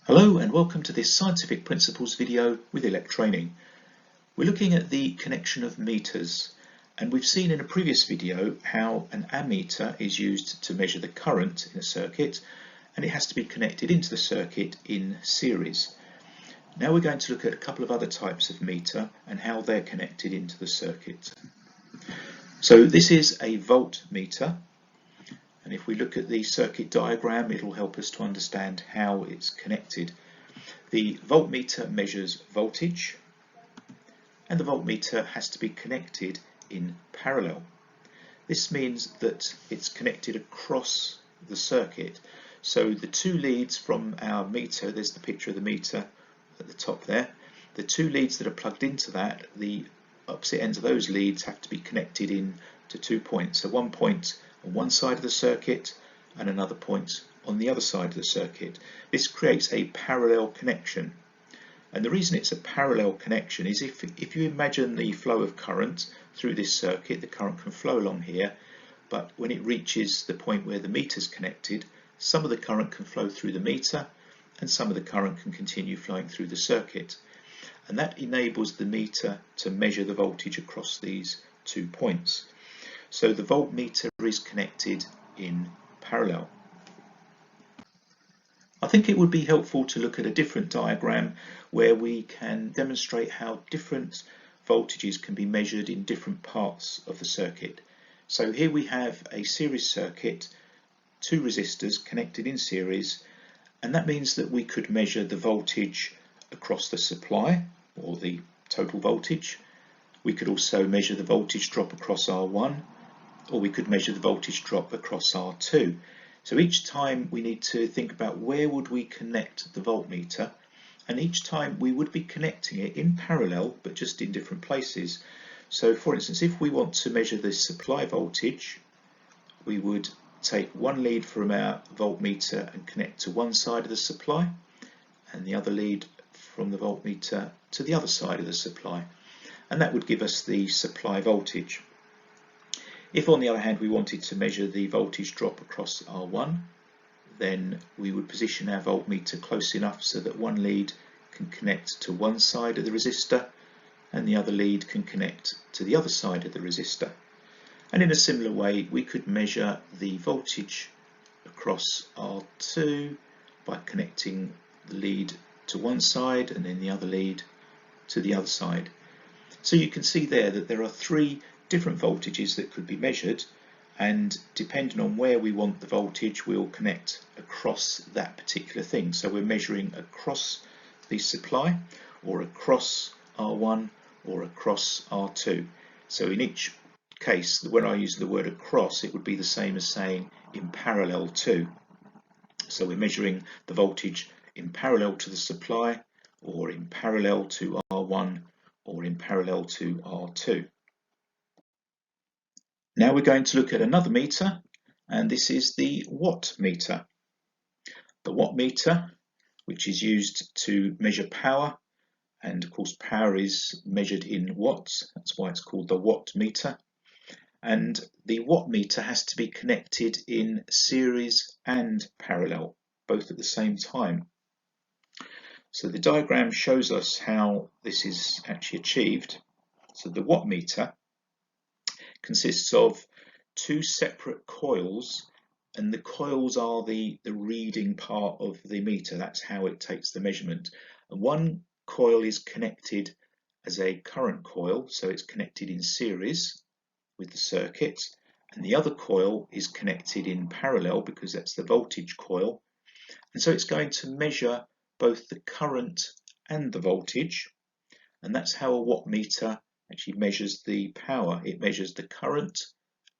Hello and welcome to this Scientific Principles video with Elec Training. We're looking at the connection of meters, and we've seen in a previous video how an ammeter is used to measure the current in a circuit, and it has to be connected into the circuit in series. Now we're going to look at a couple of other types of meter and how they're connected into the circuit. So this is a voltmeter. And if we look at the circuit diagram, it will help us to understand how it's connected. The voltmeter measures voltage, and the voltmeter has to be connected in parallel. This means that it's connected across the circuit. So the two leads from our meter, there's the picture of the meter at the top there, the two leads that are plugged into that, the opposite ends of those leads have to be connected in to 2 points. So one point on one side of the circuit and another point on the other side of the circuit. This creates a parallel connection, and the reason it's a parallel connection is if you imagine the flow of current through this circuit, the current can flow along here, but when it reaches the point where the meter is connected, some of the current can flow through the meter and some of the current can continue flowing through the circuit, and that enables the meter to measure the voltage across these 2 points. So the voltmeter is connected in parallel. I think it would be helpful to look at a different diagram where we can demonstrate how different voltages can be measured in different parts of the circuit. So here we have a series circuit, 2 resistors connected in series, and that means that we could measure the voltage across the supply, or the total voltage. We could also measure the voltage drop across R1, or we could measure the voltage drop across R2. So each time we need to think about where would we connect the voltmeter, and each time we would be connecting it in parallel but just in different places. So for instance, if we want to measure the supply voltage, we would take one lead from our voltmeter and connect to one side of the supply, and the other lead from the voltmeter to the other side of the supply, and that would give us the supply voltage. If on the other hand we wanted to measure the voltage drop across R1, then we would position our voltmeter close enough so that one lead can connect to one side of the resistor and the other lead can connect to the other side of the resistor. And in a similar way we could measure the voltage across R2 by connecting the lead to one side and then the other lead to the other side. So you can see there that there are 3 different voltages that could be measured, and depending on where we want the voltage, we'll connect across that particular thing. So we're measuring across the supply, or across R1, or across R2. So in each case, when I use the word across, it would be the same as saying in parallel to. So we're measuring the voltage in parallel to the supply, or in parallel to R1, or in parallel to R2. Now we're going to look at another meter, and this is the watt meter. The watt meter, which is used to measure power, and of course power is measured in watts, that's why it's called the watt meter. And the watt meter has to be connected in series and parallel, both at the same time. So the diagram shows us how this is actually achieved. So the watt meter consists of 2 separate coils, and the coils are the reading part of the meter. That's how it takes the measurement. And one coil is connected as a current coil, so it's connected in series with the circuit, and the other coil is connected in parallel because that's the voltage coil, and so it's going to measure both the current and the voltage, and that's how a watt meter actually measures the power. It measures the current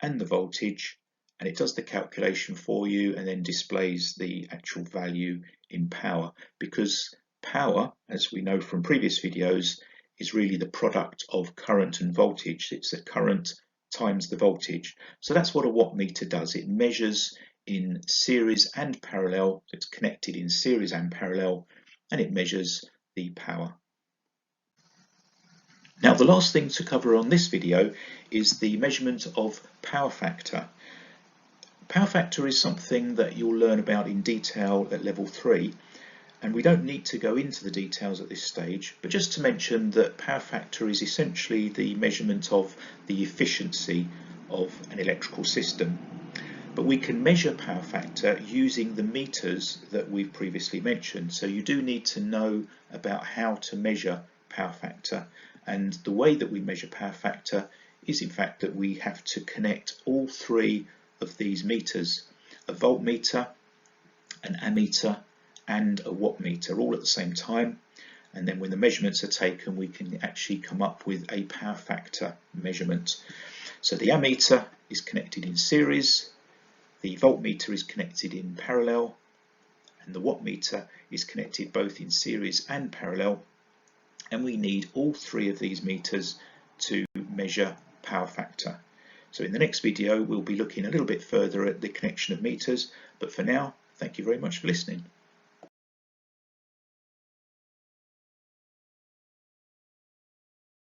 and the voltage, and it does the calculation for you and then displays the actual value in power, because power, as we know from previous videos, is really the product of current and voltage. It's the current times the voltage. So that's what a watt meter does. It measures in series and parallel. It's connected in series and parallel, and it measures the power. Now the last thing to cover on this video is the measurement of power factor. Power factor is something that you'll learn about in detail at level 3, And we don't need to go into the details at this stage, but just to mention that power factor is essentially the measurement of the efficiency of an electrical system. But we can measure power factor using the meters that we've previously mentioned. So you do need to know about how to measure power factor. And the way that we measure power factor is in fact that we have to connect all three of these meters, a voltmeter, an ammeter, and a wattmeter, all at the same time. And then when the measurements are taken, we can actually come up with a power factor measurement. So the ammeter is connected in series, the voltmeter is connected in parallel, and the wattmeter is connected both in series and parallel. And we need all three of these meters to measure power factor. So in the next video, we'll be looking a little bit further at the connection of meters. But for now, thank you very much for listening.